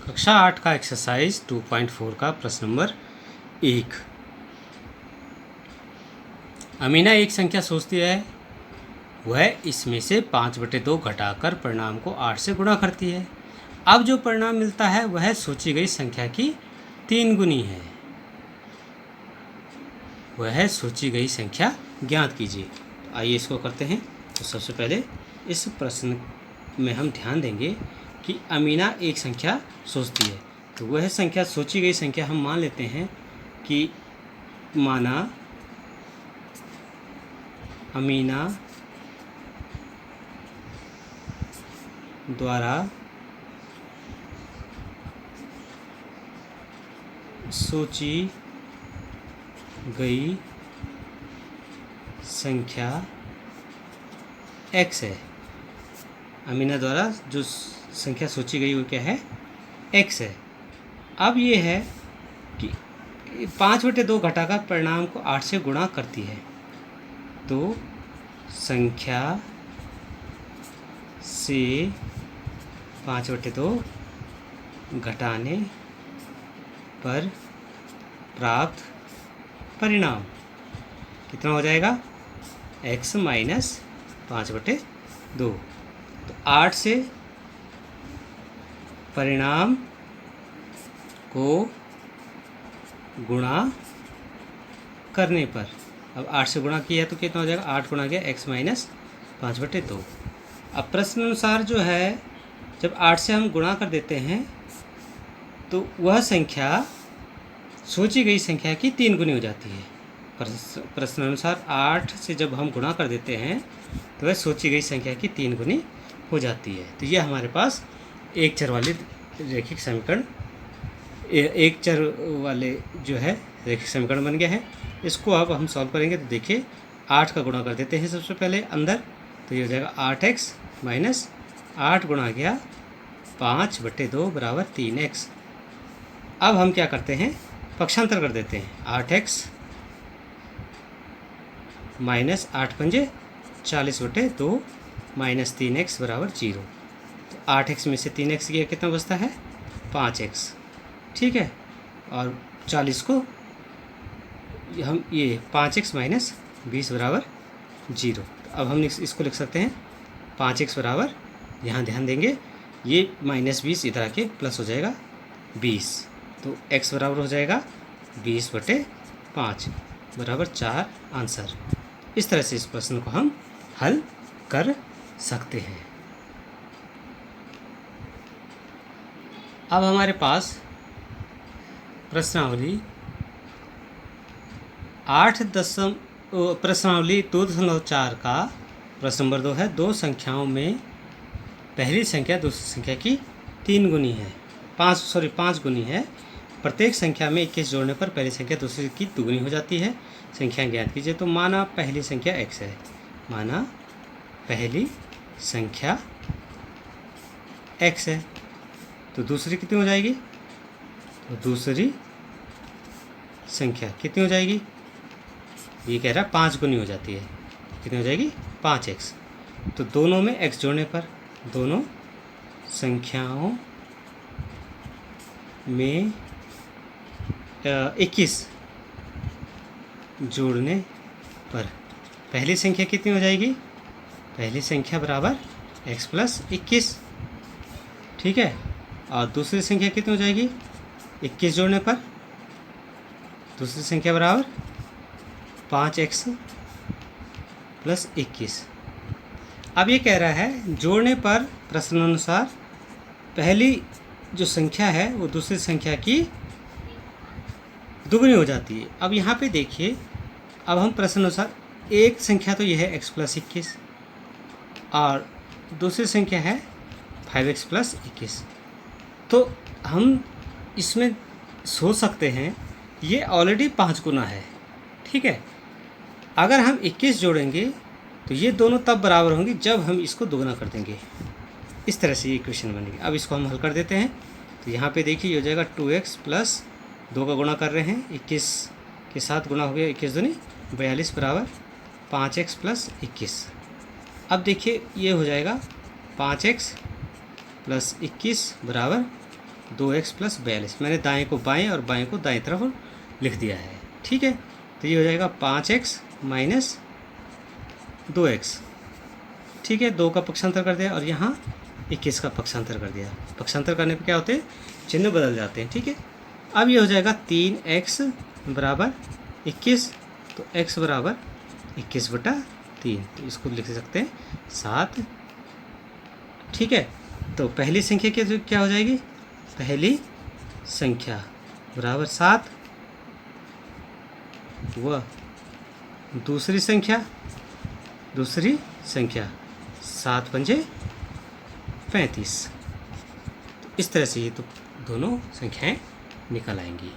कक्षा 8 का एक्सरसाइज 2.4 का प्रश्न नंबर 1। अमीना एक संख्या सोचती है, वह इसमें से 5/2 घटाकर परिणाम को 8 से गुणा करती है। अब जो परिणाम मिलता है वह सोची गई संख्या की 3 गुनी है। वह सोची गई संख्या ज्ञात कीजिए। आइए इसको करते हैं। तो सबसे पहले इस प्रश्न में हम ध्यान देंगे कि अमीना एक संख्या सोचती है, तो वह संख्या सोची गई संख्या हम मान लेते हैं कि माना अमीना द्वारा सोची गई संख्या x है। अमीना द्वारा जो संख्या सोची गई वो क्या है, x है। अब ये है कि 5/2 घटाकर परिणाम को 8 से गुणा करती है, तो संख्या से 5/2 घटाने पर प्राप्त परिणाम कितना हो जाएगा, x माइनस 5/2। तो 8 से परिणाम को गुणा करने पर, अब 8 से गुणा किया तो कितना हो जाएगा, 8 गुणा गया x माइनस 5/2। अब प्रश्न अनुसार जो है, जब 8 से हम गुणा कर देते हैं तो वह संख्या सोची गई संख्या की 3 गुनी हो जाती है। प्रश्न अनुसार 8 से जब हम गुणा कर देते हैं तो वह सोची गई संख्या की 3 गुनी हो जाती है। तो यह हमारे पास एक चर वाले रैखिक समीकरण, एक चर वाले जो है रैखिक समीकरण बन गया है। इसको अब हम सॉल्व करेंगे। तो देखिए 8 का गुणा कर देते हैं सबसे पहले अंदर, तो ये हो जाएगा 8x माइनस 8 गुणा गया 5/2 बराबर 3x। अब हम क्या करते हैं, पक्षांतर कर देते हैं। 8x माइनस 8×5 40/2 माइनस 3x बराबर 0। तो 8x में से 3x गया, कितना बचता है 5x, ठीक है। और 40 को हम ये 5x माइनस 20 बराबर 0। तो अब हम इसको लिख सकते हैं 5x बराबर, यहाँ ध्यान देंगे ये -20 इधर आके प्लस हो जाएगा 20। तो x बराबर हो जाएगा 20/5 बराबर 4 आंसर। इस तरह से इस प्रश्न को हम हल कर सकते हैं। अब हमारे पास प्रश्नावली 2.4 का प्रश्न नंबर 2 है। दो संख्याओं में पहली संख्या दूसरी संख्या की 3 गुनी है, 5 गुनी है। प्रत्येक संख्या में 21 जोड़ने पर पहली संख्या दूसरी की दुगुनी हो जाती है। संख्या ज्ञात कीजिए। तो माना पहली संख्या x है, माना पहली संख्या x है, तो दूसरी कितनी हो जाएगी, तो दूसरी संख्या कितनी हो जाएगी, ये कह रहा है 5 गुनी हो जाती है। कितनी हो जाएगी 5x। तो दोनों में x जोड़ने पर, दोनों संख्याओं में 21 जोड़ने पर पहली संख्या कितनी हो जाएगी, पहली संख्या बराबर x प्लस 21, ठीक है। और दूसरी संख्या कितनी हो जाएगी, 21 जोड़ने पर दूसरी संख्या बराबर 5x प्लस 21। अब ये कह रहा है जोड़ने पर प्रश्नानुसार पहली जो संख्या है वो दूसरी संख्या की दुगनी हो जाती है। अब यहाँ पे देखिए, अब हम प्रश्नानुसार एक संख्या तो यह है x प्लस 21 और दूसरी संख्या है 5x प्लस 21। तो हम इसमें सोच सकते हैं ये ऑलरेडी 5 गुना है, ठीक है। अगर हम 21 जोड़ेंगे तो ये दोनों तब बराबर होंगे जब हम इसको दोगुना कर देंगे। इस तरह से ये इक्वेशन बनेगी। अब इसको हम हल कर देते हैं। तो यहाँ पे देखिए ये हो जाएगा 2x प्लस 2 का गुणा कर रहे हैं, 21 के साथ गुणा हो गया, 21 दूनी 42 बराबर 5x प्लस 21। अब देखिए ये हो जाएगा 5x प्लस 21 बराबर 2x प्लस 42। मैंने दाएं को बाएं और बाएं को दाएं तरफ लिख दिया है, ठीक है। तो ये हो जाएगा 5x माइनस 2x, ठीक है। 2 का पक्षांतर कर दिया और यहाँ 21 का पक्षांतर कर दिया। पक्षांतर करने पे क्या होते हैं, चिन्ह बदल जाते हैं, ठीक है। अब ये हो जाएगा 3x बराबर 21, तो x बराबर 21/3, तो इसको लिख सकते हैं 7, ठीक है। तो पहली संख्या क्या हो जाएगी, पहली संख्या बराबर 7 व दूसरी संख्या 7 पंजे 35। तो इस तरह से ये तो दोनों संख्याएं निकल आएंगी।